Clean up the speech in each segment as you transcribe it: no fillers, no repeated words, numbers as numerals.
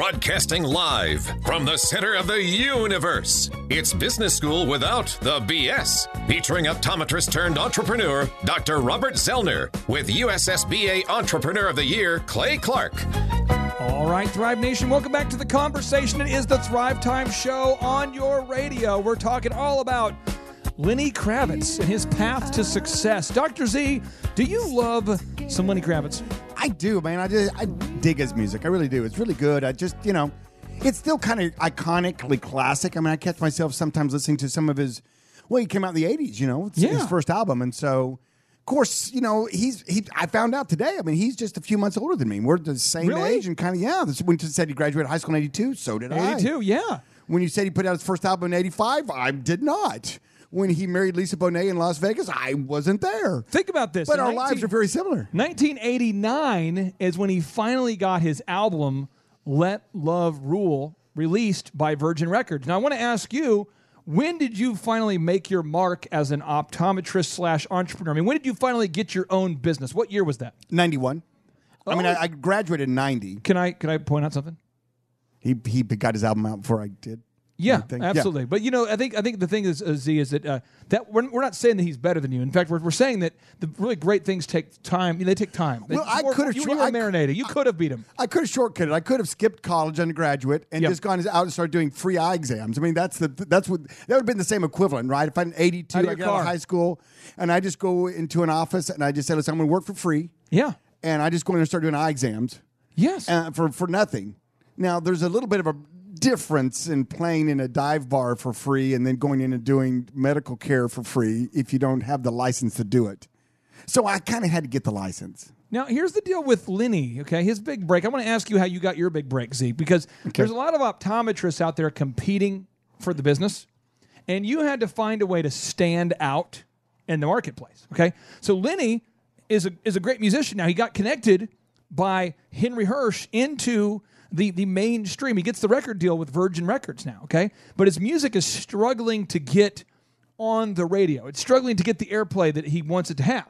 Broadcasting live from the center of the universe. It's Business School Without the BS. Featuring optometrist turned entrepreneur, Dr. Robert Zellner, with USSBA Entrepreneur of the Year, Clay Clark. All right, Thrive Nation, welcome back to the conversation. It is the Thrive Time Show on your radio. We're talking all about Lenny Kravitz and his path to success. Dr. Z, do you love some Lenny Kravitz? I do, man. I dig his music. I really do. It's really good. I just, it's still kind of iconically classic. I mean, I catch myself sometimes listening to some of his, he came out in the 80s, It's his first album. And so, of course, I found out today, I mean, he's just a few months older than me. We're the same age and kind of, when you said he graduated high school in 82, so did I. 82, yeah. When you said he put out his first album in 85, I did not. When he married Lisa Bonet in Las Vegas, I wasn't there. Think about this. But our lives are very similar. 1989 is when he finally got his album, Let Love Rule, released by Virgin Records. Now, I want to ask you, when did you finally make your mark as an optometrist/entrepreneur? I mean, when did you finally get your own business? What year was that? 91. Oh. I mean, I graduated in 90. Can I point out something? He got his album out before I did. Yeah, absolutely. Yeah. But I think the thing is, Z, is that we're not saying that he's better than you. In fact, we're saying that the really great things take time. They take time. Well, I could have. You were marinated. You could have beat him. I could have shortcutted. I could have skipped college, undergraduate, and just gone out and started doing free eye exams. I mean, that would have been the same equivalent, right? If I'm 82, I get out of high school, and I just go into an office and I just say, "Listen, I'm going to work for free." Yeah. And I just go in and start doing eye exams. Yes. For nothing. Now, there's a little bit of a difference in playing in a dive bar for free and then going in and doing medical care for free if you don't have the license to do it. So I kind of had to get the license. Now, here's the deal with Lenny, okay? His big break. I want to ask you how you got your big break, Zeke, because there's a lot of optometrists out there competing for the business, and you had to find a way to stand out in the marketplace, okay? So Lenny is a great musician. Now, he got connected by Henry Hirsch into the mainstream. He gets the record deal with Virgin Records now, okay? But his music is struggling to get on the radio. It's struggling to get the airplay that he wants it to have.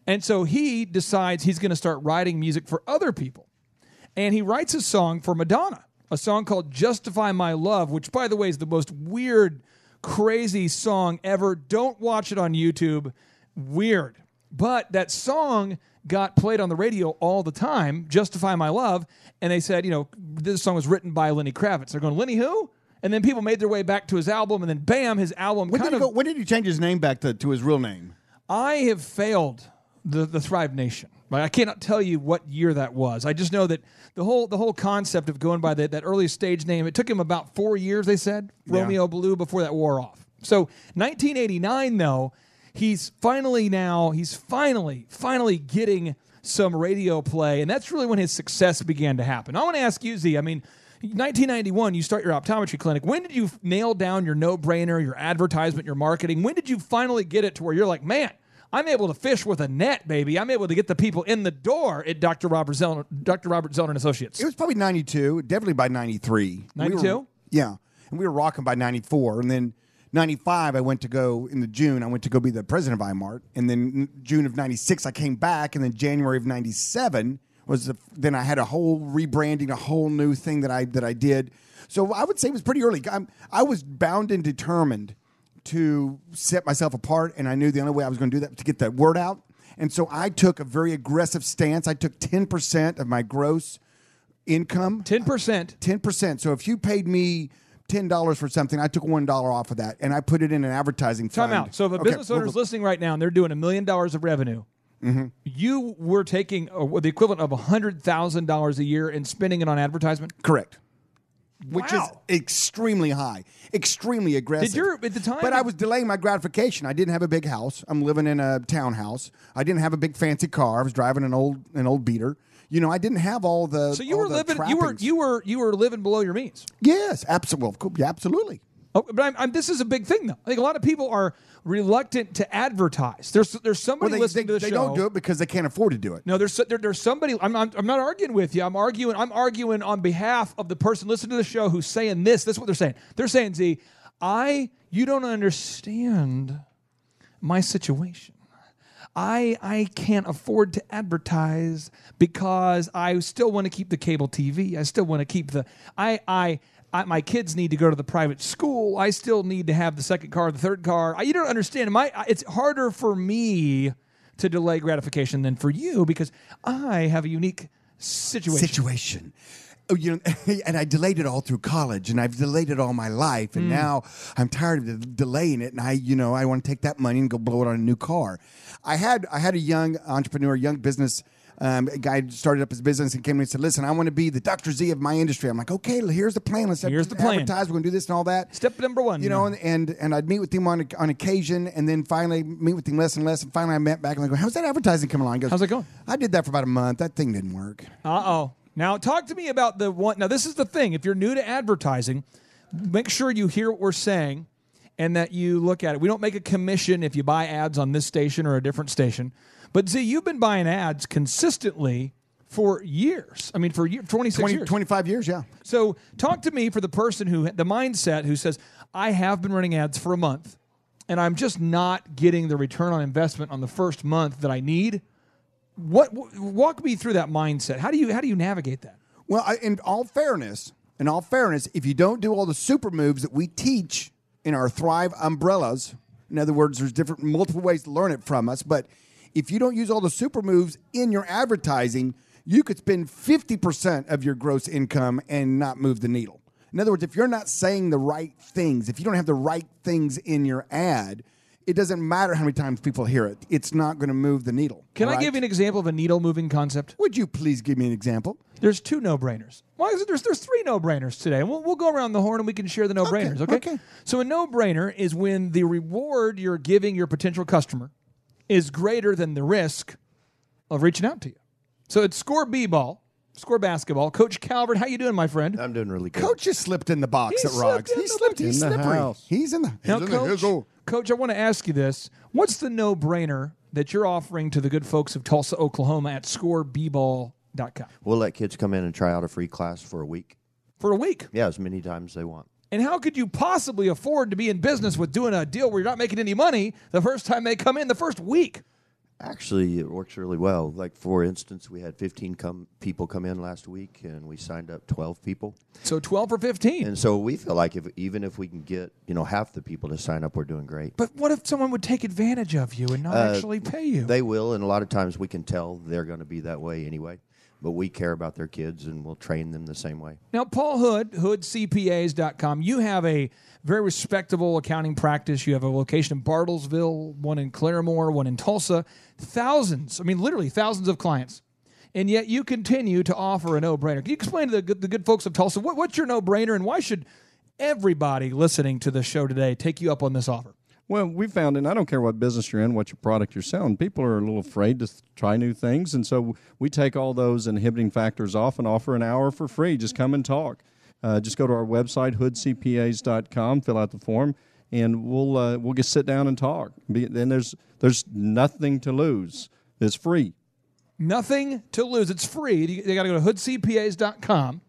And so he decides he's going to start writing music for other people. And he writes a song for Madonna, a song called Justify My Love, which, by the way, is the most weird, crazy song ever. Don't watch it on YouTube. Weird. But that song got played on the radio all the time, Justify My Love, and they said, this song was written by Lenny Kravitz. They're going, Lenny who? And then people made their way back to his album, and then bam, his album When did he change his name back to his real name? I have failed the Thrive Nation. I cannot tell you what year that was. I just know that the whole concept of going by that early stage name, it took him about 4 years, they said, Romeo Blue, before that wore off. So 1989, though, he's finally getting some radio play, and that's really when his success began to happen. I want to ask you, Z, 1991, you start your optometry clinic. When did you nail down your no-brainer, your advertisement, your marketing? When did you finally get it to where you're like, man, I'm able to fish with a net, baby. I'm able to get the people in the door at Dr. Robert Zellner and Associates. It was probably 92, definitely by 93. 92? Yeah, and we were rocking by 94, and then 95, I went to go be the president of iMart. And then June of 96, I came back. And then January of 97 then I had a whole rebranding, a whole new thing that I did. So I would say it was pretty early. I was bound and determined to set myself apart. And I knew the only way I was going to do that was to get that word out. And so I took a very aggressive stance. I took 10% of my gross income. 10%? 10%. So if you paid me $10 for something, I took $1 off of that, and I put it in an advertising fund. Time out. So if a business owner is listening right now, and they're doing $1 million of revenue, you were taking the equivalent of $100,000 a year and spending it on advertisement? Correct. Which is extremely high, extremely aggressive. At the time? But I was delaying my gratification. I didn't have a big house. I'm living in a townhouse. I didn't have a big fancy car. I was driving an old beater. I didn't have all the. So you were living. You were living below your means. Yes, absolutely. Absolutely. Oh, but this is a big thing, though. I think a lot of people are reluctant to advertise. There's somebody listening to the show. They don't do it because they can't afford to do it. No, there's somebody. I'm not arguing with you. I'm arguing on behalf of the person listening to the show who's saying this. This is what they're saying. They're saying, Z, you don't understand my situation. I can't afford to advertise because I still want to keep the cable TV. I still want to keep the my kids need to go to the private school. I still need to have the second car, the third car. You don't understand. It's harder for me to delay gratification than for you because I have a unique situation. Oh, and I delayed it all through college, and I've delayed it all my life, and now I'm tired of delaying it, and I want to take that money and go blow it on a new car. I had a young entrepreneur, young business guy started up his business and came to me and said, "Listen, I want to be the Dr. Z of my industry." I'm like, "Okay, here's the plan. Here's the plan. Advertise. We're going to do this and all that." Step number one. And I'd meet with him on occasion, and then finally meet with him less and less, and finally I met back and I go, "How's that advertising coming along?" He goes, "How's it going?" "I did that for about a month. That thing didn't work." Now, talk to me about the one. Now, this is the thing. If you're new to advertising, make sure you hear what we're saying and that you look at it. We don't make a commission if you buy ads on this station or a different station. But, Z, you've been buying ads consistently for years. I mean, for 26 years. 25 years, yeah. So talk to me for the person the mindset who says, I have been running ads for a month, and I'm just not getting the return on investment on the first month that I need. Walk me through that mindset. How do you navigate that? Well, in all fairness, if you don't do all the super moves that we teach in our Thrive umbrellas, in other words, there's multiple ways to learn it from us, but if you don't use all the super moves in your advertising, you could spend 50% of your gross income and not move the needle. In other words, if you're not saying the right things, if you don't have the right things in your ad, it doesn't matter how many times people hear it. It's not going to move the needle. Can I give you an example of a needle-moving concept? Would you please give me an example? There's 2 no-brainers. Why is it there's 3 no-brainers today? We'll go around the horn and we can share the no-brainers, okay? So a no-brainer is when the reward you're giving your potential customer is greater than the risk of reaching out to you. So it's Score B-ball, Score basketball. Coach Calvert, how you doing, my friend? I'm doing really good. Coach just slipped in the box at Roggs. He's slippery. He's in the Coach, I want to ask you this. What's the no-brainer that you're offering to the good folks of Tulsa, Oklahoma at scoreball.com? We'll let kids come in and try out a free class for a week. For a week? Yeah, as many times as they want. And how could you possibly afford to be in business with doing a deal where you're not making any money the first time they come in, the first week? Actually, it works really well. Like, for instance, we had 15 people come in last week, and we signed up 12 people. So 12 for 15. And so we feel like even if we can get half the people to sign up, we're doing great. But what if someone would take advantage of you and not actually pay you? They will, and a lot of times we can tell they're going to be that way anyway. But we care about their kids, and we'll train them the same way. Now, Paul Hood, hoodcpas.com, you have a very respectable accounting practice. You have a location in Bartlesville, one in Claremore, one in Tulsa. Literally thousands of clients. And yet you continue to offer a no-brainer. Can you explain to the good folks of Tulsa, what's your no-brainer, and why should everybody listening to the show today take you up on this offer? Well, we found, and I don't care what business you're in, what your product you're selling, people are a little afraid to try new things. And so we take all those inhibiting factors off and offer an hour for free. Just come and talk. Just go to our website, hoodcpas.com, fill out the form, and we'll just sit down and talk. Then there's nothing to lose. It's free. Nothing to lose. It's free. They got to go to hoodcpas.com.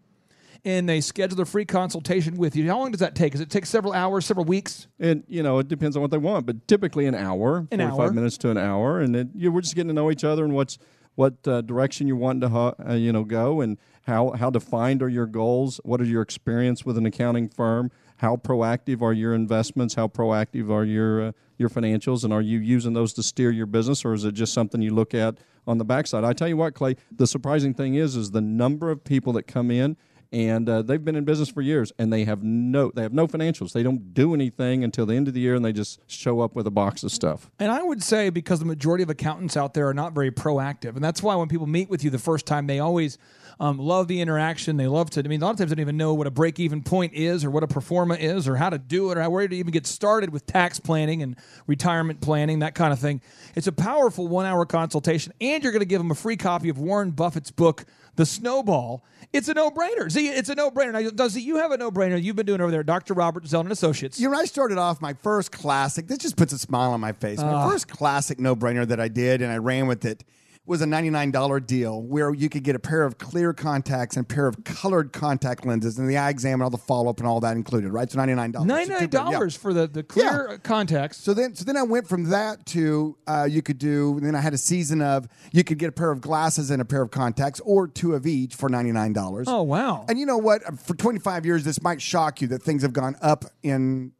And they schedule a free consultation with you. How long does that take? Does it take several hours, several weeks? And it depends on what they want, but typically an hour, 45 minutes to an hour, and we're just getting to know each other and what direction you're wanting to go, and how defined are your goals, what are your experience with an accounting firm, how proactive are your investments, how proactive are your financials, and are you using those to steer your business, or is it just something you look at on the backside? I tell you what, Clay, the surprising thing is the number of people that come in. And they've been in business for years, and they have no financials. They don't do anything until the end of the year, and they just show up with a box of stuff. And I would say because the majority of accountants out there are not very proactive, and that's why when people meet with you the first time, they always love the interaction. They love to. A lot of times they don't even know what a break-even point is, or what a pro forma is, or how to do it, or where to even get started with tax planning and retirement planning, that kind of thing. It's a powerful 1-hour consultation, and you're going to give them a free copy of Warren Buffett's book, The Snowball. It's a no-brainer. See, it's a no-brainer. Now, does you have a no-brainer you've been doing over there, Dr. Robert Zellner Associates? I started off my first classic. This just puts a smile on my face. My first classic no-brainer that I did, and I ran with it, was a $99 deal where you could get a pair of clear contacts and a pair of colored contact lenses and the eye exam and all the follow-up and all that included, right? So $99. $99 for the clear contacts. So then I went from that to you could do, then I had a season of you could get a pair of glasses and a pair of contacts or two of each for $99. Oh, wow. And you know what? For 25 years, this might shock you that things have gone up in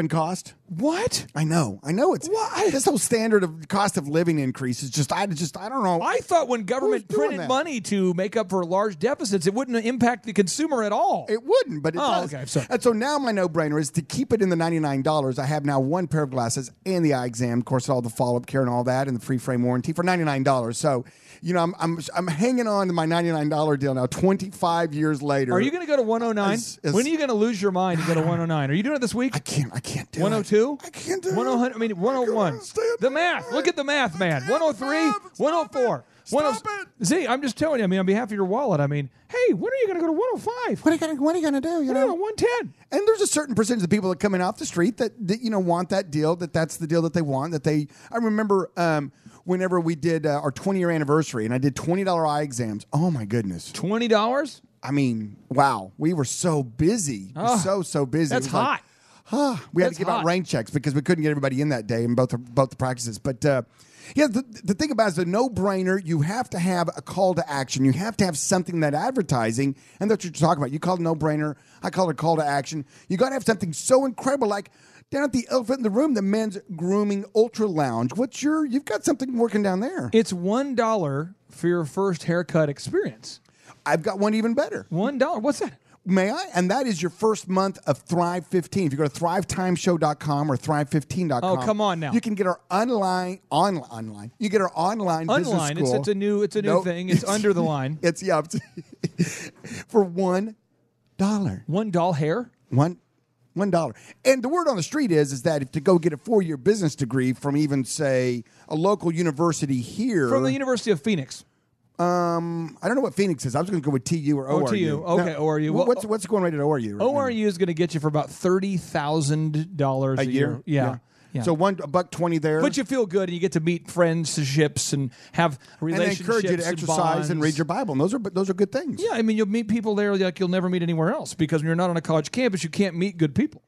cost. What? I know. It's this whole standard of cost of living increase is just I don't know. I thought when government printed money to make up for large deficits, it wouldn't impact the consumer at all. It wouldn't, but it does. Okay, sorry. And so now my no-brainer is to keep it in the $99. I have now one pair of glasses and the eye exam, of course, all the follow-up care and all that, and the free frame warranty for $99. So, you know, I'm hanging on to my $99 deal now. 25 years later. Are you going to go to 109? When are you going to lose your mind and go to 109? Are you doing it this week? I can't do 102? I can't do 100, I mean, 101. The math. Look at the math, man. 103, 104. Stop it. See, I'm just telling you, I mean, on behalf of your wallet, I mean, hey, when are you going to go to 105? What are you going to do? You know, 110. And there's a certain percentage of people that come in off the street that you know want that deal. That's the deal that they want. I remember whenever we did our 20-year anniversary, and I did $20 eye exams. Oh my goodness, $20. I mean, wow, we were so busy, so busy. That's hot. We had to give out rain checks because we couldn't get everybody in that day in both the practices. But the thing about it is a no-brainer. You have to have a call to action. You have to have something that advertising, and that's what you're talking about. You call it a no-brainer. I call it a call to action. You got to have something so incredible, like down at the Elephant in the Room, the men's grooming ultra lounge. You've got something working down there. It's $1 for your first haircut experience. I've got one even better. $1. What's that? May I? And that is your first month of Thrive 15. If you go to thrivetimeshow.com or thrive15.com. Oh, come on now. You can get our online. You get our online business school. It's a new thing. It's under the line. It's for $1. $1 hair? $1. And the word on the street is that if to go get a 4-year business degree from even, say, a local university here. From the University of Phoenix. I don't know what Phoenix is. I was going to go with TU or ORU. TU. Okay, ORU. Well, what's going rate at ORU? Right ORU is going to get you for about $30,000 a year. Yeah. So $1.20 there. But you feel good, and you get to meet friendships and have relationships. And they encourage you to exercise and read your Bible. And those are good things. Yeah, I mean, you'll meet people there like you'll never meet anywhere else because when you're not on a college campus, you can't meet good people.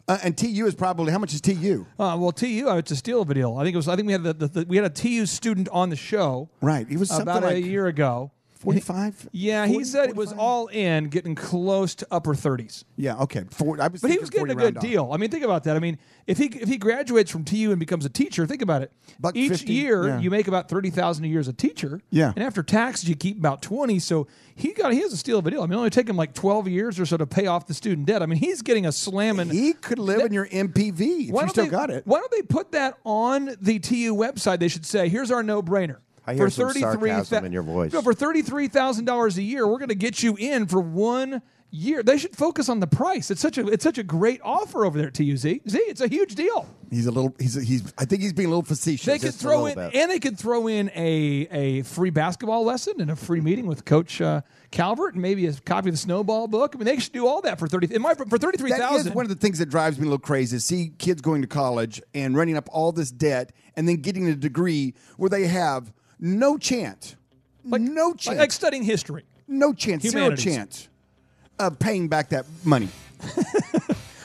And TU is probably, how much is TU? Well, TU, it's a steal of a deal. I think we had we had a TU student on the show. Right, he was about a year ago. 45? Yeah, 40, he said 45? It was all in, getting close to upper 30s. Yeah, okay. But he was getting a good deal. I mean, think about that. I mean, if he graduates from TU and becomes a teacher, think about it. Each year, you make about $30,000 a year as a teacher. Yeah. And after taxes, you keep about 20. So he has a steal of a deal. I mean, it only take him like 12 years or so to pay off the student debt. I mean, he's getting a slamming. He could live in your MPV if you still got it. Why don't they put that on the TU website? They should say, here's our no-brainer. I hear some sarcasm in your voice. For $33,000 a year, we're going to get you in for 1 year. They should focus on the price. It's such a great offer over there at TUZ. It's a huge deal. I think he's being a little facetious. They could throw in a free basketball lesson and a free meeting with Coach Calvert and maybe a copy of the Snowball book. I mean, they should do all that for $33,000. That is one of the things that drives me a little crazy is see kids going to college and running up all this debt and then getting a degree where they have no chance. No chance. Like studying history. No chance. Humanities. 0 chance of paying back that money.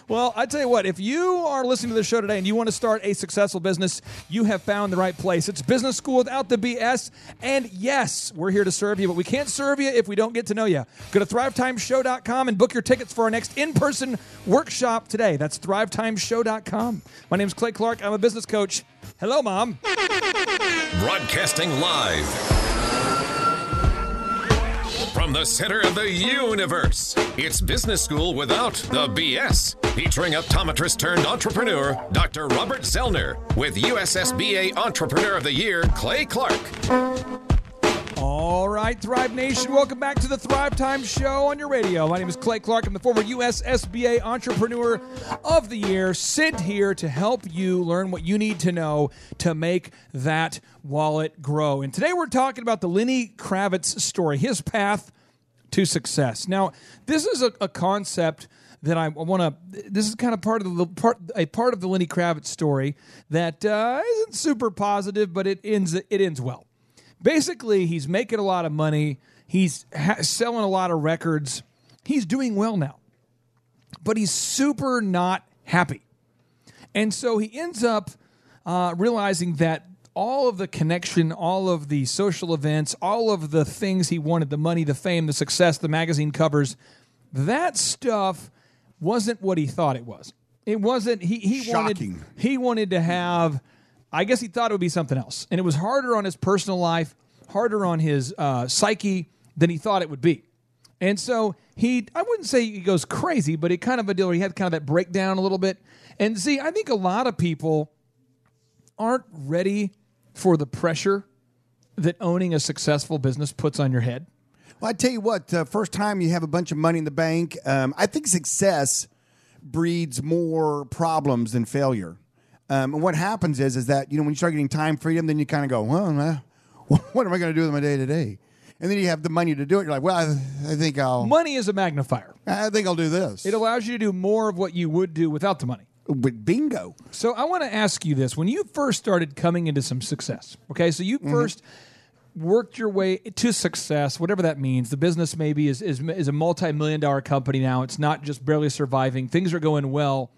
Well, I tell you what, if you are listening to the show today and you want to start a successful business, you have found the right place. It's Business School without the BS. And yes, we're here to serve you, but we can't serve you if we don't get to know you. Go to thrivetimeshow.com and book your tickets for our next in-person workshop today. That's thrivetimeshow.com. My name's Clay Clark. I'm a business coach. Hello, Mom. Broadcasting live from the center of the universe. It's Business School without the BS. Featuring optometrist turned entrepreneur, Dr. Robert Zellner, with USSBA Entrepreneur of the Year, Clay Clark. All right, Thrive Nation, welcome back to the Thrive Time Show on your radio. My name is Clay Clark. I'm the former USSBA Entrepreneur of the Year, sent here to help you learn what you need to know to make that wallet grow. And today we're talking about the Lenny Kravitz story, his path to success. Now, this is a concept that I want to. This is kind of part of the Lenny Kravitz story that isn't super positive, but it ends well. Basically, he's making a lot of money. He's selling a lot of records. He's doing well now. But he's super not happy. And so he ends up realizing that all of the connection, all of the social events, all of the things he wanted, the money, the fame, the success, the magazine covers, that stuff wasn't what he thought it was. It wasn't. He wanted to have, I guess he thought it would be something else. And it was harder on his personal life, harder on his psyche than he thought it would be. And so I wouldn't say he goes crazy, but he kind of a deal where he had kind of that breakdown a little bit. And see, I think a lot of people aren't ready for the pressure that owning a successful business puts on your head. Well, I tell you what, first time you have a bunch of money in the bank, I think success breeds more problems than failure. And what happens is that, when you start getting time freedom, then you kind of go, well, what am I going to do with my day to day? And then you have the money to do it. You're like, well, I think Money is a magnifier. I think I'll do this. It allows you to do more of what you would do without the money. With bingo. So I want to ask you this. When you first started coming into some success, okay, so you first worked your way to success, whatever that means. The business maybe is a multi-million-dollar company now. It's not just barely surviving. Things are going well.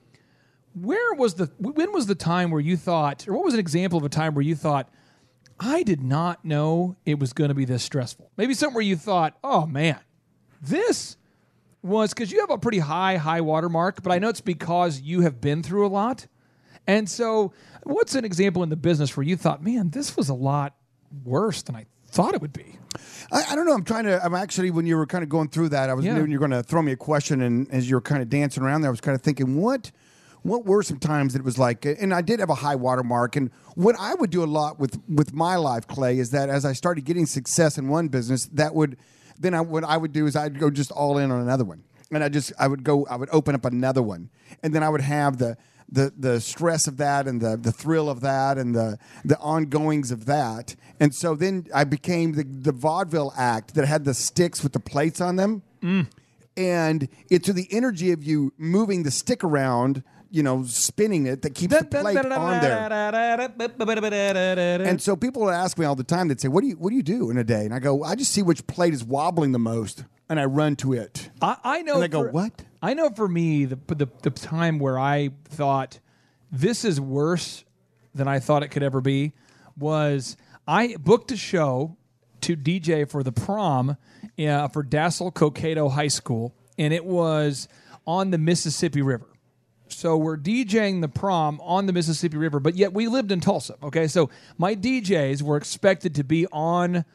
When was the time where you thought, or what was an example of a time where you thought, I did not know it was going to be this stressful? Maybe something where you thought, oh, man, this was, because you have a pretty high watermark, but I know it's because you have been through a lot. And so what's an example in the business where you thought, man, this was a lot worse than I thought it would be? I don't know. I'm actually, when you were kind of going through that, I was knowing you were going to throw me a question, and as you were kind of dancing around there, I was kind of thinking, what were some times that it was like, and I did have a high watermark, and what I would do a lot with my life, Clay, is that as I started getting success in one business, what I would do is I'd go just all in on another one, and I would open up another one, and then I would have the stress of that and the thrill of that and the ongoings of that, and so then I became the vaudeville act that had the sticks with the plates on them, and it's the energy of you moving the stick around, spinning it, that keeps the plate on there. And so people would ask me all the time, they'd say, what do you do in a day? And I go, I just see which plate is wobbling the most, and I run to it. I know. And I go, what? I know for me, the time where I thought this is worse than I thought it could ever be was I booked a show to DJ for the prom for Dassel Cokato High School, and it was on the Mississippi River. So we're DJing the prom on the Mississippi River, but yet we lived in Tulsa, okay? So my DJs were expected to be on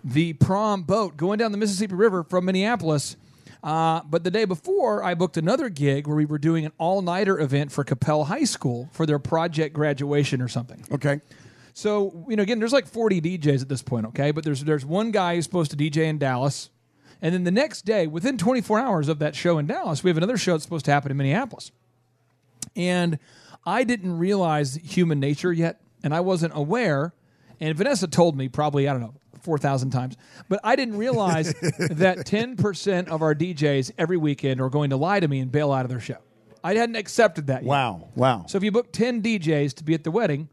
the prom boat going down the Mississippi River from Minneapolis, but the day before, I booked another gig where we were doing an all-nighter event for Capel High School for their project graduation or something. Okay. So, again, there's like 40 DJs at this point, okay? But there's one guy who's supposed to DJ in Dallas, and then the next day, within 24 hours of that show in Dallas, we have another show that's supposed to happen in Minneapolis. And I didn't realize human nature yet, and I wasn't aware. And Vanessa told me probably, 4,000 times. But I didn't realize that 10% of our DJs every weekend are going to lie to me and bail out of their show. I hadn't accepted that yet. Wow. So if you book 10 DJs to be at the wedding,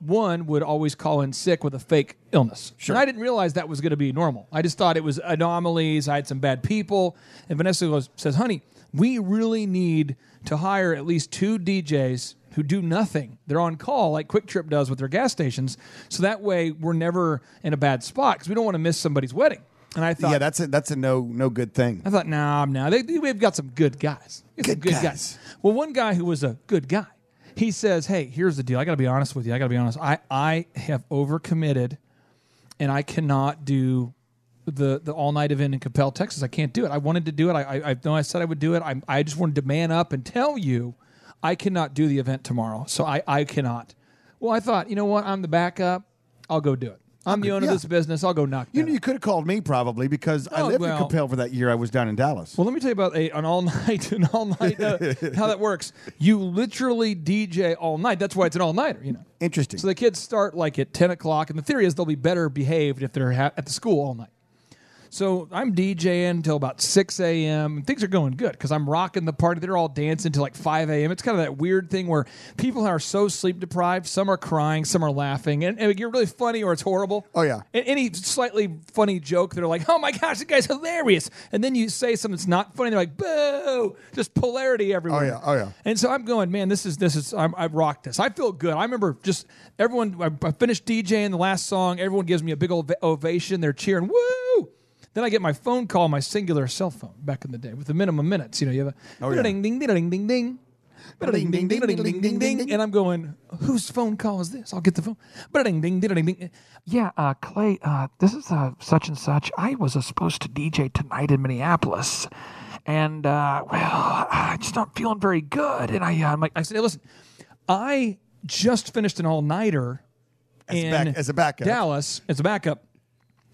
one would always call in sick with a fake illness. Sure. And I didn't realize that was going to be normal. I just thought it was anomalies. I had some bad people. And Vanessa says, honey, we really need to hire at least 2 DJs who do nothing. They're on call like Quick Trip does with their gas stations. So that way we're never in a bad spot because we don't want to miss somebody's wedding. And I thought, yeah, that's a no good thing. I thought, we've got some good guys. Good guys. Well, one guy who was a good guy, he says, hey, here's the deal. I got to be honest with you. I have overcommitted, and I cannot do the all-night event in Capel, Texas. I can't do it. I wanted to do it. I said I would do it. I just wanted to man up and tell you I cannot do the event tomorrow, so I cannot. Well, I thought, you know what? I'm the backup. I'll go do it. I'm the owner of this business. I'll go knock that. You could have called me probably because I lived in Capel for that year I was down in Dallas. Well, let me tell you about an all-night, how that works. You literally DJ all night. That's why it's an all-nighter, Interesting. So the kids start like at 10 o'clock, and the theory is they'll be better behaved if they're at the school all night. So I'm DJing until about 6 a.m. Things are going good because I'm rocking the party. They're all dancing till like 5 a.m. It's kind of that weird thing where people are so sleep deprived. Some are crying, some are laughing. And you're really funny or it's horrible. Oh, yeah. And any slightly funny joke, they're like, oh my gosh, that guy's hilarious. And then you say something that's not funny, they're like, boo. Just polarity everywhere. Oh, yeah. And so I'm going, man, I've rocked this. I feel good. I remember just everyone, I finished DJing the last song. Everyone gives me a big old ovation. They're cheering, woo. Then I get my phone call, my singular cell phone back in the day with the minimum minutes. You have a ding, ding, ding, ding, ding, ding. Ding, ding, ding, ding, ding, ding, ding. And I'm going, whose phone call is this? I'll get the phone. Ding, ding, ding, ding, ding. Yeah, Clay, this is such and such. I was supposed to DJ tonight in Minneapolis. And, I'm just not feeling very good. And I said, hey, listen, I just finished an all-nighter as a backup. Dallas as a backup.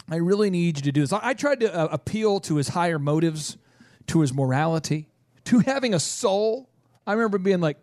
I really need you to do this. I tried to appeal to his higher motives, to his morality, to having a soul. I remember being like,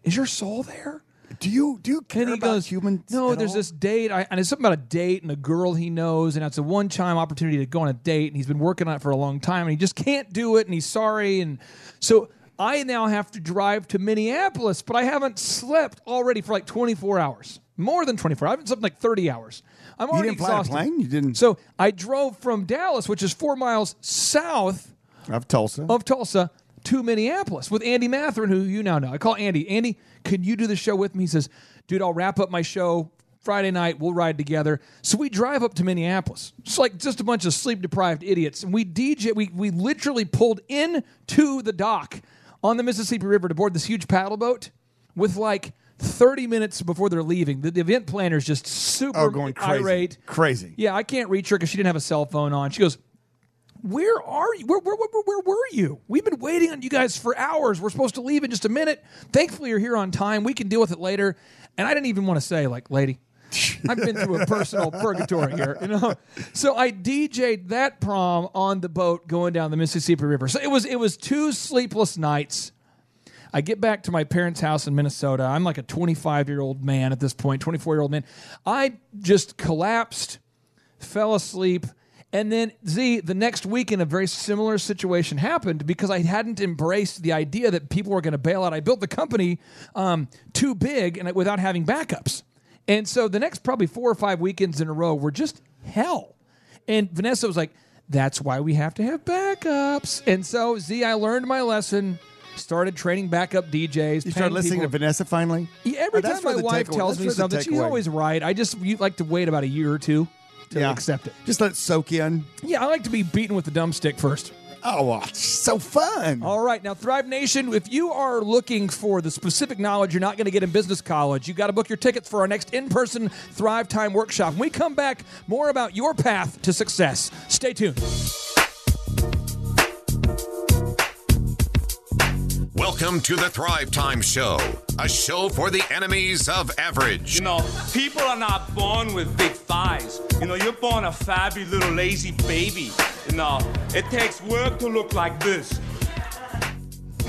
is your soul there? Do you care about humans? No, there's this date. And it's something about a date and a girl he knows, and it's a one-time opportunity to go on a date, and he's been working on it for a long time, and he just can't do it, and he's sorry. And so I now have to drive to Minneapolis, but I haven't slept already for like 24 hours. More than 24. I haven't slept like 30 hours. I'm already exhausted. Fly a plane? You didn't. So I drove from Dallas, which is 4 miles south of Tulsa, to Minneapolis with Andy Matherin, who you now know. I call Andy. Andy, can you do the show with me? He says, dude, I'll wrap up my show Friday night. We'll ride together. So we drive up to Minneapolis. It's like just a bunch of sleep-deprived idiots. And we DJ. We literally pulled into the dock on the Mississippi River to board this huge paddle boat with like 30 minutes before they're leaving. The event planner's just super going crazy. irate. Crazy. Yeah, I can't reach her because she didn't have a cell phone on. She goes, where are you? Where were you? We've been waiting on you guys for hours. We're supposed to leave in just a minute. Thankfully, you're here on time. We can deal with it later. And I didn't even want to say, like, lady, I've been through a personal purgatory here, So I DJ'd that prom on the boat going down the Mississippi River. So it was 2 sleepless nights. I get back to my parents' house in Minnesota. I'm like a 25-year-old man at this point, 24-year-old man. I just collapsed, fell asleep, and then, the next weekend, a very similar situation happened because I hadn't embraced the idea that people were going to bail out. I built the company too big and without having backups. And so the next probably 4 or 5 weekends in a row were just hell. And Vanessa was like, that's why we have to have backups. And so, I learned my lesson. Started training backup DJs. You started listening to Vanessa finally? Yeah, every time my wife tells me something, she's always right. You like to wait about a year or two to accept it. Just let it soak in. Yeah, I like to be beaten with the dumb stick first. Oh, so fun. All right. Now, Thrive Nation, if you are looking for the specific knowledge you're not going to get in business college, you've got to book your tickets for our next in-person Thrive Time workshop. When we come back, more about your path to success. Stay tuned. Welcome to the Thrive Time Show, a show for the enemies of average. People are not born with big thighs. You're born a flabby little lazy baby. It takes work to look like this.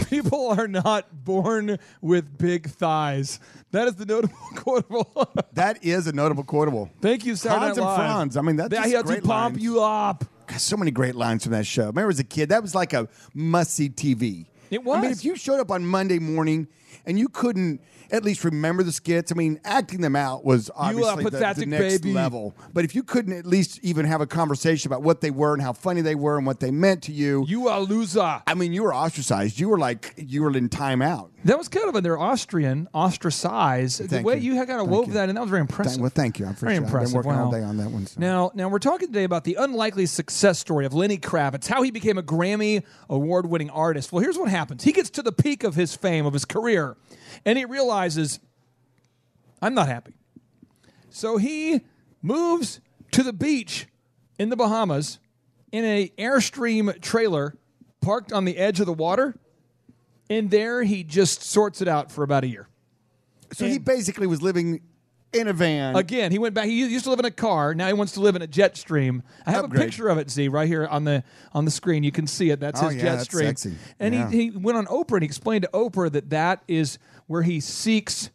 People are not born with big thighs. That is the notable quotable. That is a notable quotable. Thank you, Saturday Night Live. Hans and Franz. I mean, that's just great to pump lines. you up. God, so many great lines from that show. Remember as a kid, that was like a must-see TV. It was. I mean, if you showed up on Monday morning and you couldn't at least remember the skits, I mean, acting them out was obviously the next level. But if you couldn't at least even have a conversation about what they were and how funny they were and what they meant to you. You are a loser. I mean, you were ostracized. You were in timeout. That was kind of they're Austrian, ostracized. The way you kind of wove that, and that was very impressive. Thank you. I'm very impressive. I've been working all day on that one. So. Now we're talking today about the unlikely success story of Lenny Kravitz, how he became a Grammy award-winning artist. Well, here's what happens. He gets to the peak of his fame, of his career, and he realizes, I'm not happy. So he moves to the beach in the Bahamas in an Airstream trailer parked on the edge of the water. And there he just sorts it out for about a year. So he basically was living in a van. Again, he went back. He used to live in a car. Now he wants to live in a jet-stream. I have a picture of it, Z, right here on the screen. You can see it. That's his jet-stream. That's sexy. And he went on Oprah and he explained to Oprah that is where he seeks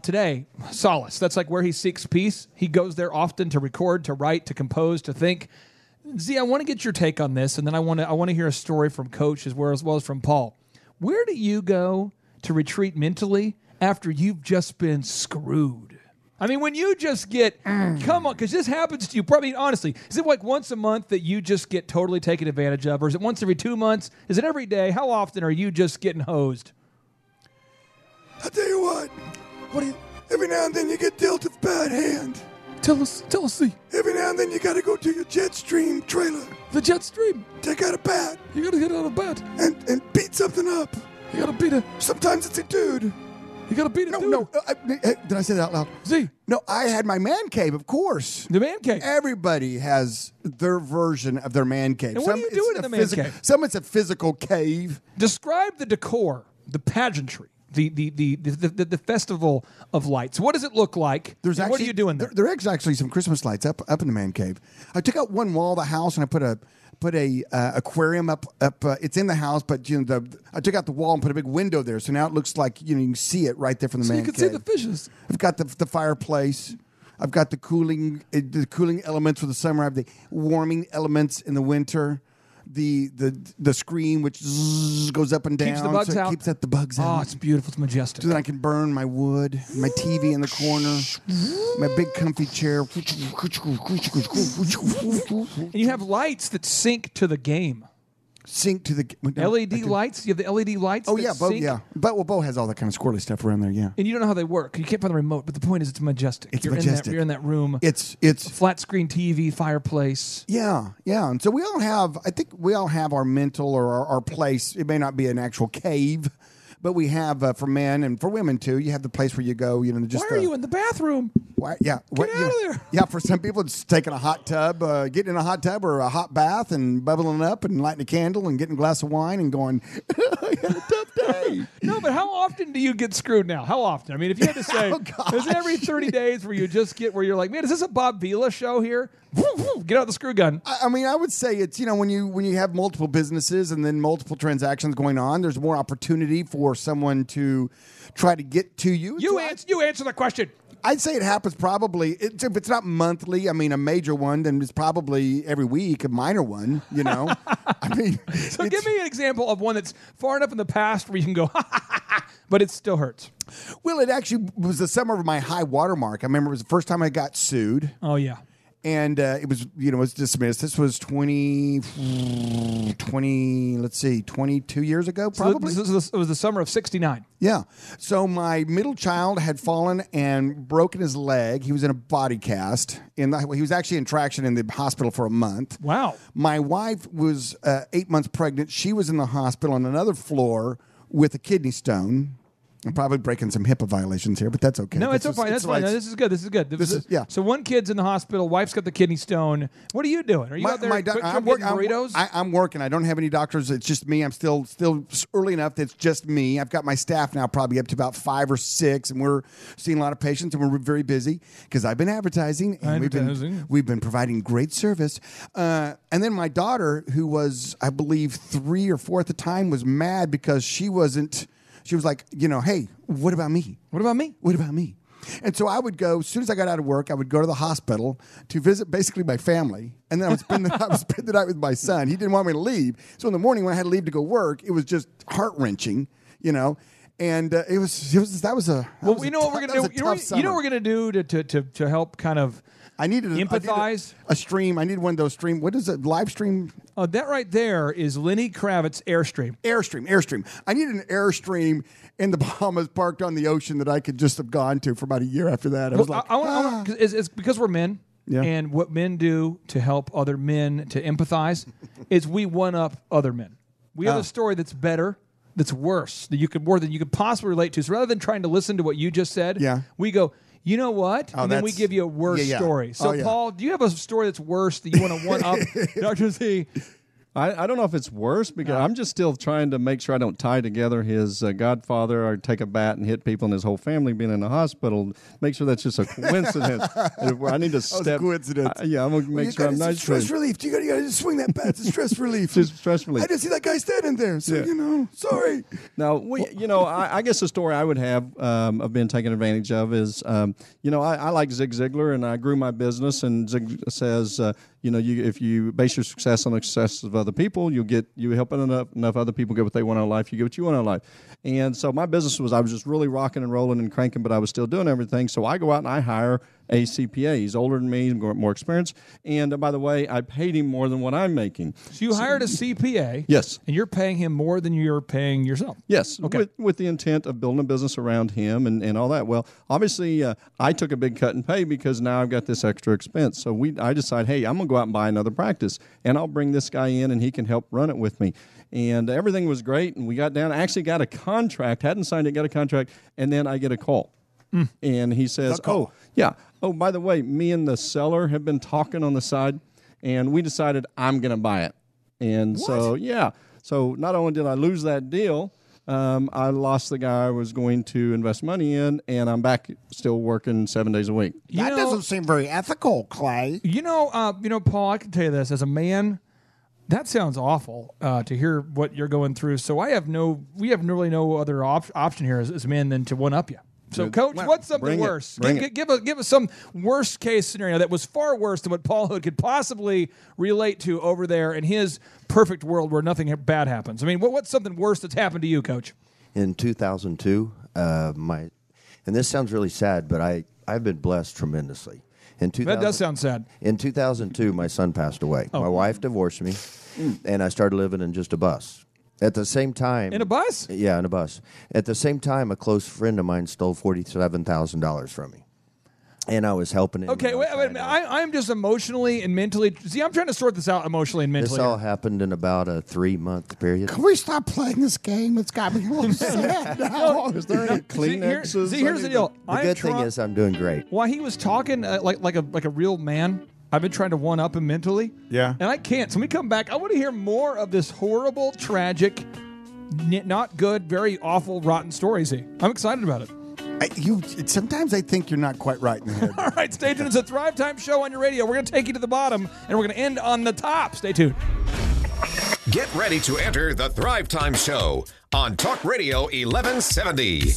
today solace. That's like where he seeks peace. He goes there often to record, to write, to compose, to think. Z, I want to get your take on this, and then I want to hear a story from Coach as well as from Paul. Where do you go to retreat mentally after you've just been screwed? I mean, when you just get, come on, because this happens to you probably, honestly, is it like once a month that you just get totally taken advantage of, or is it once every 2 months? Is it every day? How often are you just getting hosed? I'll tell you what. Every now and then you get dealt a bad hand. Tell us, Z. Every now and then you got to go to your Jetstream trailer. The Jetstream. Take out a bat. You got to get out of bed. And beat something up. You got to beat it. Sometimes it's a dude. You got to beat it, dude. No. Did I say that out loud? Z. No, I had my man cave, of course. The man cave. Everybody has their version of their man cave. And what are you doing in the man cave? Some it's a physical cave. Describe the decor, the pageantry, the festival of lights. What does it look like? What are you doing there? There are actually some Christmas lights up in the man cave. I took out one wall of the house and I put a aquarium up. It's in the house, but I took out the wall and put a big window there, so now it looks like you can see it right there from the man cave. So you can see the fishes. I've got the fireplace. I've got the cooling elements for the summer. I have the warming elements in the winter. The screen which goes up and down, keeps the bugs out. Keeps the bugs out. Oh, it's beautiful. It's majestic. So then I can burn my wood, my TV in the corner, my big comfy chair. And you have lights that sync to the game. Sync to the LED lights. You have the LED lights. Oh that yeah, Bo. sync. Yeah, Bo has all that kind of squirrely stuff around there. Yeah, and you don't know how they work. You can't find the remote. But the point is, it's majestic. It's majestic. You're in that room. It's flat screen TV, fireplace. Yeah. And so we all have. I think we all have our mental or our place. It may not be an actual cave, but we have for men and for women too. You have the place where you go. Just why are you in the bathroom? Why, yeah, get out of there. Yeah, for some people, it's taking a hot tub, getting in a hot tub or a hot bath and bubbling up and lighting a candle and getting a glass of wine and going, I had a tough day. No, but how often do you get screwed now? How often? I mean, if you had to say, is it every 30 days where you're like, man, is this a Bob Vila show here? Get out the screw gun. I mean, I would say it's, when you have multiple businesses and then multiple transactions going on, there's more opportunity for someone to try to get to you. You answer the question. I'd say it happens probably, if it's not monthly, I mean, a major one, then it's probably every week, a minor one, I mean. So give me an example of one that's far enough in the past where you can go, but it still hurts. Well, it actually was the summer of my high water mark. I remember it was the first time I got sued. Oh, yeah. And it was, it was dismissed. This was 22 years ago, probably. So it was the summer of 69. Yeah. So my middle child had fallen and broken his leg. He was in a body cast. He was actually in traction in the hospital for a month. Wow. My wife was 8 months pregnant. She was in the hospital on another floor with a kidney stone. I'm probably breaking some HIPAA violations here, but that's okay. No, it's fine. That's fine. No, this is good. Yeah. So one kid's in the hospital. Wife's got the kidney stone. What are you doing? Are you out there I'm burritos? I'm working. I don't have any doctors. It's just me. I'm still early enough that it's just me. I've got my staff now probably up to about 5 or 6, and we're seeing a lot of patients, and we're very busy because I've been advertising, and we've been providing great service. And then my daughter, who was, I believe, 3 or 4 at the time, was mad because she wasn't. She was like, hey, what about me? What about me? What about me? And so I would go, as soon as I got out of work, I would go to the hospital to visit basically my family. And then I would spend the night with my son. He didn't want me to leave. So in the morning when I had to leave to go work, it was just heart-wrenching, And it was what we're going to do. You know what we're going to do to help kind of empathize? A stream. I need one of those stream. What is it? Live stream? That right there is Lenny Kravitz's Airstream. Airstream. I need an Airstream in the Bahamas parked on the ocean that I could just have gone to for about a year after that. I was like, it's because we're men. Yeah. And what men do to help other men to empathize is we one-up other men. We have a story that's better, that's worse, that you could possibly relate to. So rather than trying to listen to what you just said, we go, you know what? And then we give you a worse story. So, Paul, do you have a story that's worse that you want to one-up Dr. Z? I don't know if it's worse because I'm just still trying to make sure I don't tie together his godfather or take a bat and hit people and his whole family being in the hospital. Make sure that's just a coincidence. I need to step. That was a coincidence. I'm going to make sure I'm nice. Stress relief. You got to just swing that bat. It's a stress relief. Just stress relief. I didn't see that guy standing there, so sorry. Now, I guess the story I would have of being taken advantage of is, I like Zig Ziglar, and I grew my business, and Zig says, if you base your success on the success of other people, you help enough other people get what they want out of life, you get what you want out of life. And so my business I was just really rocking and rolling and cranking, but I was still doing everything. So I go out and I hire a CPA. He's older than me, more experience. And by the way, I paid him more than what I'm making. So you hired a CPA. Yes. And you're paying him more than you're paying yourself. Yes. Okay. With the intent of building a business around him and all that. Well, obviously, I took a big cut in pay because now I've got this extra expense. So I decide, hey, I'm going to go out and buy another practice, and I'll bring this guy in, and he can help run it with me. And everything was great, and we got down. I actually got a contract, hadn't signed it, got a contract, and then I get a call. And he says, by the way, me and the seller have been talking on the side, and we decided I'm going to buy it. And so not only did I lose that deal, I lost the guy I was going to invest money in, and I'm back still working 7 days a week. That doesn't seem very ethical, Clay. Paul, I can tell you this. As a man, that sounds awful to hear what you're going through. So we have really no other option here as men than to one-up you. So, Coach, what's something worse? Give us some worst case scenario that was far worse than what Paul Hood could possibly relate to over there in his perfect world where nothing bad happens. I mean, what's something worse that's happened to you, Coach? In 2002, and this sounds really sad, but I've been blessed tremendously. That does sound sad. In 2002, my son passed away. My wife divorced me, and I started living in just a bus. At the same time... In a bus? Yeah, in a bus. At the same time, a close friend of mine stole $47,000 from me. And I was helping him. Okay, wait a minute. I'm just emotionally and mentally... See, I'm trying to sort this out emotionally and mentally. This all happened in about a 3-month period. Can we stop playing this game? It's got me a little sad now. Is there any Kleenexes? Here's the deal. The good thing is I'm doing great. While he was talking like a real man... I've been trying to one-up him mentally. Yeah. And I can't. So when we come back, I want to hear more of this horrible, tragic, not good, very awful, rotten story, Z. I'm excited about it. Sometimes I think you're not quite right in the head. All right, stay tuned. It's a Thrive Time show on your radio. We're going to take you to the bottom, and we're going to end on the top. Stay tuned. Get ready to enter the Thrive Time show on Talk Radio 1170.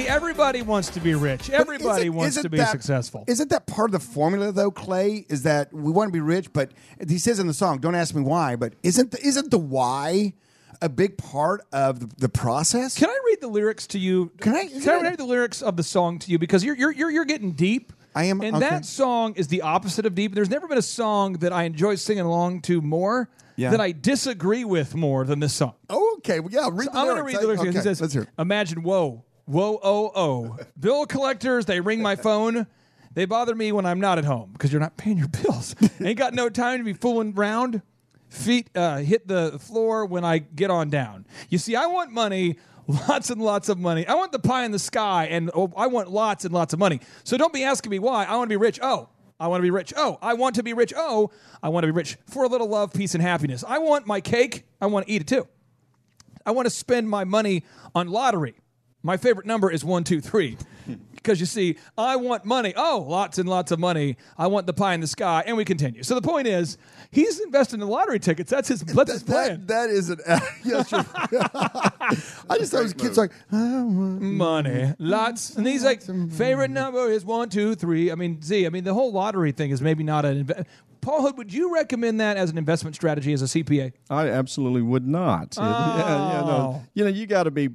Everybody wants to be rich. Everybody wants to be successful. Isn't that part of the formula, though, Clay? Is that we want to be rich, but he says in the song, don't ask me why, but isn't the why a big part of the process? Can I read the lyrics to you? Can I read the lyrics of the song to you? Because you're getting deep. I am. And that song is the opposite of deep. There's never been a song that I enjoy singing along to more that I disagree with more than this song. Oh, okay. Well, yeah, read the lyrics. I'm going to read the lyrics. Okay, He says, let's hear it. Imagine, whoa, oh. Bill collectors, they ring my phone. They bother me when I'm not at home because you're not paying your bills. Ain't got no time to be fooling around. Feet hit the floor when I get on down. You see, I want money, lots and lots of money. I want the pie in the sky, and I want lots and lots of money. So don't be asking me why. I want to be rich. Oh, I want to be rich. Oh, I want to be rich. Oh, I want to be rich for a little love, peace, and happiness. I want my cake. I want to eat it too. I want to spend my money on lottery. My favorite number is 1, 2, 3. Because you see, I want money. Oh, lots and lots of money. I want the pie in the sky. And we continue. So the point is, he's investing in lottery tickets. That's his plan. That is an... Yes, I just thought it was kids like, I want money. Lots. And he's like, favorite number is 1, 2, 3. I mean, Z, the whole lottery thing is maybe not an... Paul Hood, would you recommend that as an investment strategy as a CPA? I absolutely would not. Oh. You got to be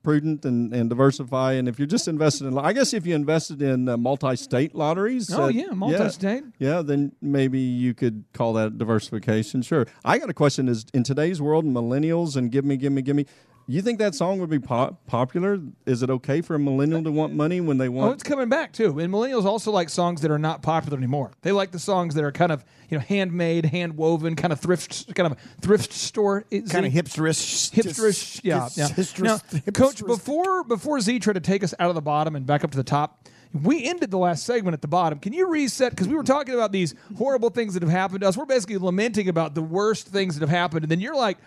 prudent and diversify. And if you're just invested in, I guess if you invested in multi-state lotteries. Multi-state. Yeah, then maybe you could call that diversification. Sure. I got a question: is in today's world, millennials and give me. You think that song would be popular? Is it okay for a millennial to want money when they want? Oh, it's coming back too. And millennials also like songs that are not popular anymore. They like the songs that are kind of handmade, hand woven, kind of thrift store, kind of hipsterish. Now, Coach, before Z tried to take us out of the bottom and back up to the top, we ended the last segment at the bottom. Can you reset? Because we were talking about these horrible things that have happened to us. We're basically lamenting about the worst things that have happened, and then you're like,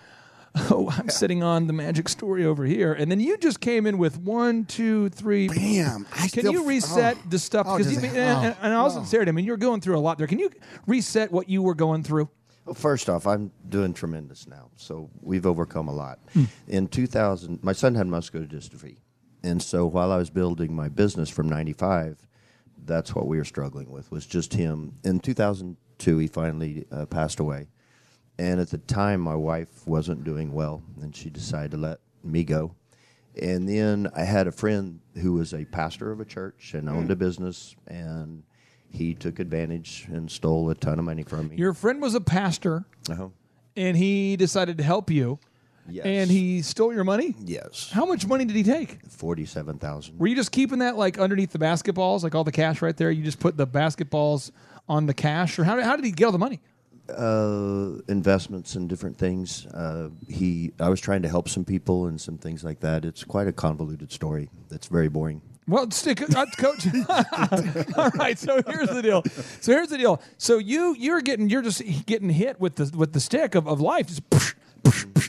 oh, I'm sitting on the magic story over here. And then you just came in with 1, 2, 3. Bam. Can you reset the stuff? And I was sincerity. I mean, you're going through a lot there. Can you reset what you were going through? Well, first off, I'm doing tremendous now. So we've overcome a lot. In 2000, my son had muscular dystrophy. And so while I was building my business from 95, that's what we were struggling with, was just him. In 2002, he finally passed away. And at the time, my wife wasn't doing well, and she decided to let me go. And then I had a friend who was a pastor of a church and owned a business, and he took advantage and stole a ton of money from me. Your friend was a pastor, and he decided to help you. Yes. And he stole your money? Yes. How much money did he take? $47,000. Were you just keeping that like underneath the basketballs, like all the cash right there? You just put the basketballs on the cash? Or how did he get all the money? Investments and different things. I was trying to help some people and some things like that. It's quite a convoluted story. It's very boring. Well, Coach. All right. So here's the deal. So you're just getting hit with the stick of life. Just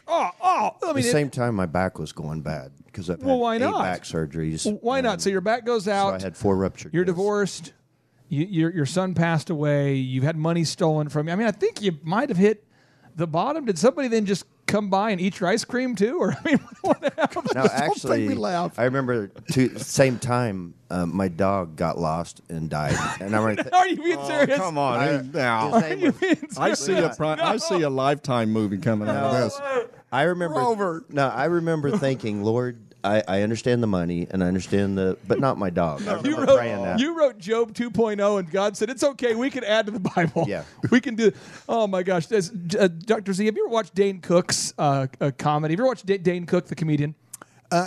At the same time, my back was going bad because I've had why 8 not? back surgeries. Well, why not? So your back goes out. So I had 4 ruptured You're discs. divorced. Your son passed away. You've had money stolen from you. I mean, I think you might have hit the bottom. Did somebody then just come by and eat your ice cream too? Or I mean, what happened? No, actually, I remember same time my dog got lost and died. And I'm right. Are you being serious? Come on, now. I see a Lifetime movie coming out of this. I remember thinking, Lord, I understand the money and I understand but not my dog. I remember praying that. You wrote Job 2.0 and God said, it's okay, we can add to the Bible. Yeah. We can do, oh my gosh. Dr. Z, have you ever watched Dane Cook's comedy? Have you ever watched Dane Cook, the comedian?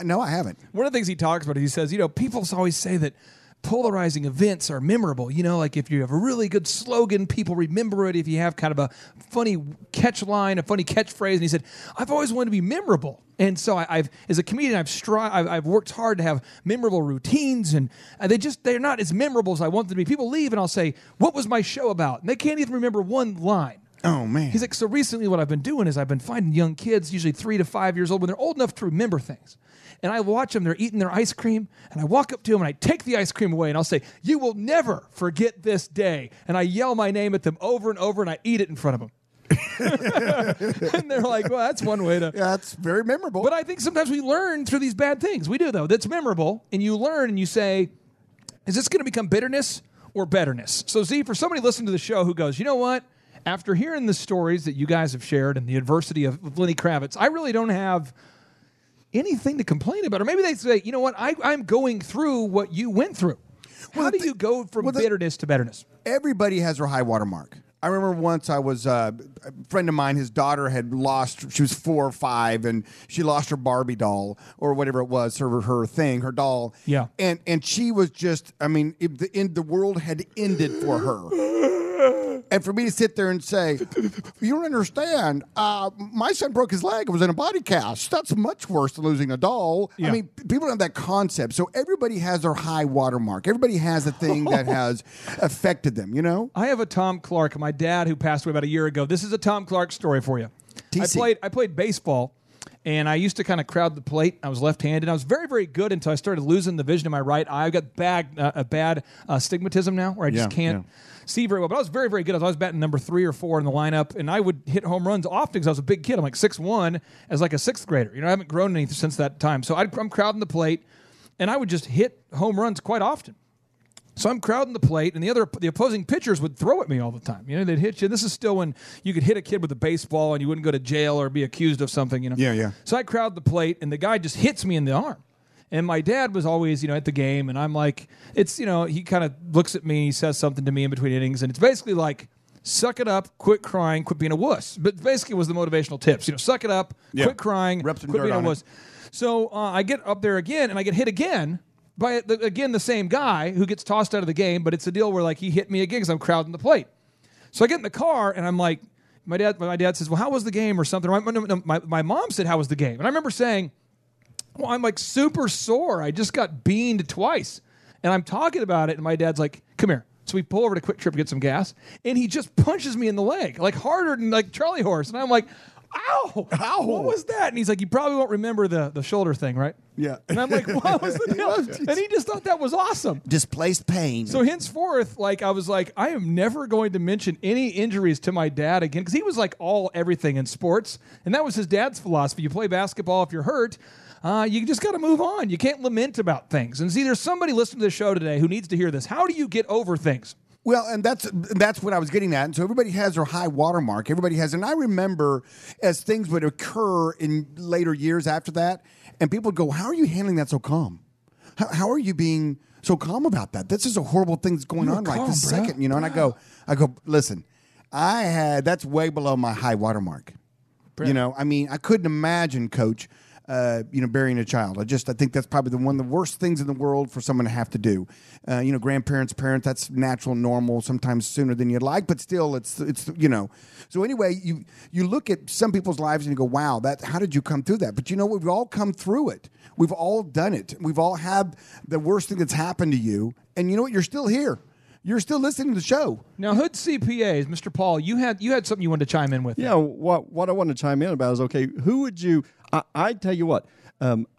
No, I haven't. One of the things he talks about is he says, people always say that polarizing events are memorable. Like if you have a really good slogan, people remember it. If you have kind of a funny catch line, a funny catchphrase. And he said, I've always wanted to be memorable. And so I've as a comedian, I've worked hard to have memorable routines, and they're not as memorable as I want them to be. People leave, and I'll say, what was my show about? And they can't even remember one line. Oh, man. He's like, so recently what I've been doing is I've been finding young kids, usually 3 to 5 years old, when they're old enough to remember things. And I watch them, they're eating their ice cream, and I walk up to them and I take the ice cream away and I'll say, you will never forget this day. And I yell my name at them over and over and I eat it in front of them. And they're like, well, that's one way to... Yeah, that's very memorable. But I think sometimes we learn through these bad things. We do, though. That's memorable. And you learn and you say, is this going to become bitterness or betterness? So, Z, for somebody listening to the show who goes, you know what? After hearing the stories that you guys have shared and the adversity of Lenny Kravitz, I really don't have anything to complain about. Or maybe they say, you know what? I'm going through what you went through. How do you go from bitterness to betterness? Everybody has her high water mark. I remember once I was a friend of mine, his daughter had lost, she was 4 or 5, and she lost her Barbie doll or whatever it was, her thing, her doll. Yeah. And she was just, I mean, the world had ended for her. And for me to sit there and say, you don't understand, my son broke his leg, it was in a body cast. That's much worse than losing a doll. Yeah. I mean, people don't have that concept. So everybody has their high water mark. Everybody has a thing that has affected them, you know? I have a Tom Clark, my dad who passed away about a year ago. This is a Tom Clark story for you. TC. I played baseball, and I used to kind of crowd the plate. I was left-handed. I was very, very good until I started losing the vision of my right eye. I've got a bad astigmatism now where I just can't see very well. But I was very, very good. I was always batting number 3 or 4 in the lineup, and I would hit home runs often because I was a big kid. I'm like 6'1" as like a 6th grader. I haven't grown any since that time. So I'm crowding the plate, and I would just hit home runs quite often. So I'm crowding the plate, and the opposing pitchers would throw at me all the time. You know, they'd hit you. This is still when you could hit a kid with a baseball and you wouldn't go to jail or be accused of something, you know. Yeah. So I crowd the plate, and the guy just hits me in the arm. And my dad was always, at the game, and I'm like, he kind of looks at me, he says something to me in between innings, and it's basically like, suck it up, quit crying, quit being a wuss. But basically it was the motivational tips. Suck it up, quit crying, quit being a wuss. So I get up there again, and I get hit again by, the same guy who gets tossed out of the game, but it's a deal where, like, he hit me again because I'm crowding the plate. So I get in the car, and I'm like, my dad says, well, how was the game or something? My mom said, how was the game? And I remember saying, well, I'm, like, super sore. I just got beaned twice. And I'm talking about it, and my dad's like, come here. So we pull over to Quick Trip to get some gas, and he just punches me in the leg, like harder than like Charlie horse. And I'm like, ow, what was that? And he's like, you probably won't remember the shoulder thing, right? Yeah. And I'm like, what was the deal? And he just thought that was awesome. Displaced pain. So henceforth, like, I was like, I am never going to mention any injuries to my dad again, because he was like everything in sports. And that was his dad's philosophy. You play basketball, if you're hurt, you just got to move on. You can't lament about things. And see, there's somebody listening to the show today who needs to hear this. How do you get over things? Well, and that's what I was getting at. And so everybody has their high watermark. Everybody has, and I remember as things would occur in later years after that, and people would go, "How are you handling that so calm? How are you being so calm about that? This is a horrible thing that's going on right this second, And I go, listen, that's way below my high watermark. Bruh. I couldn't imagine, Coach, burying a child. I think that's probably one of the worst things in the world for someone to have to do. Grandparents, parents, that's natural, normal, sometimes sooner than you'd like, but still it's. So anyway, you look at some people's lives and you go, wow, how did you come through that? But we've all come through it. We've all done it. We've all had the worst thing that's happened to you. And you know what? You're still here. You're still listening to the show. Now, Hood CPAs, Mr. Paul, you had something you wanted to chime in with. Yeah, what I want to chime in about is, okay, who would you I tell you what,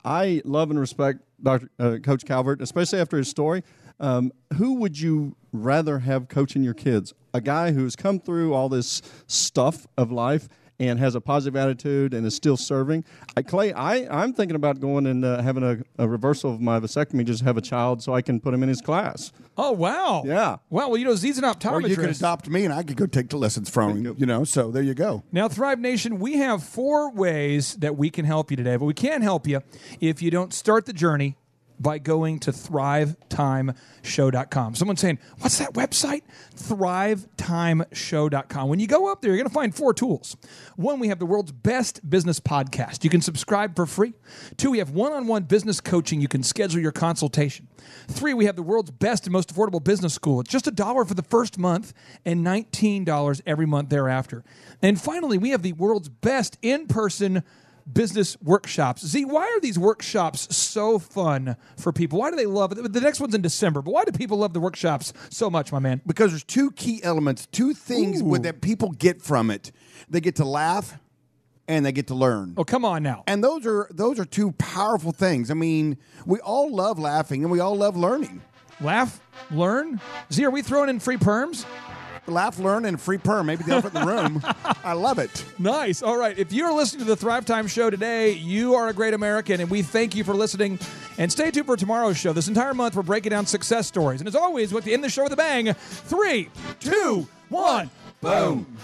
I love and respect Coach Calvert, especially after his story. Who would you rather have coaching your kids? A guy who's come through all this stuff of life and has a positive attitude and is still serving. Clay, I'm thinking about going and having a reversal of my vasectomy, just have a child so I can put him in his class. Oh, wow. Yeah. Wow, well, Z's an optometrist. Or you could adopt me and I could go take the lessons from him, so there you go. Now, Thrive Nation, we have 4 ways that we can help you today, but we can't help you if you don't start the journey by going to thrivetimeshow.com. Someone's saying, what's that website? thrivetimeshow.com. When you go up there, you're going to find 4 tools. 1, we have the world's best business podcast. You can subscribe for free. 2, we have one-on-one business coaching. You can schedule your consultation. 3, we have the world's best and most affordable business school. It's just $1 for the first month and $19 every month thereafter. And finally, we have the world's best in-person business workshops. Z, why are these workshops so fun for people? Why do they love it? The next one's in December, but why do people love the workshops so much, my man? Because there's 2 key elements, 2 things that people get from it. They get to laugh and they get to learn. Oh, come on now. And those are 2 powerful things. I mean, we all love laughing and we all love learning. Laugh, learn? Z, are we throwing in free perms? Laugh, learn, and free perm. Maybe the elephant in the room. I love it. Nice. All right. If you're listening to the Thrive Time Show today, you are a great American, and we thank you for listening. And stay tuned for tomorrow's show. This entire month, we're breaking down success stories. And as always, we'll end the show with a bang. 3, 2, 1, boom.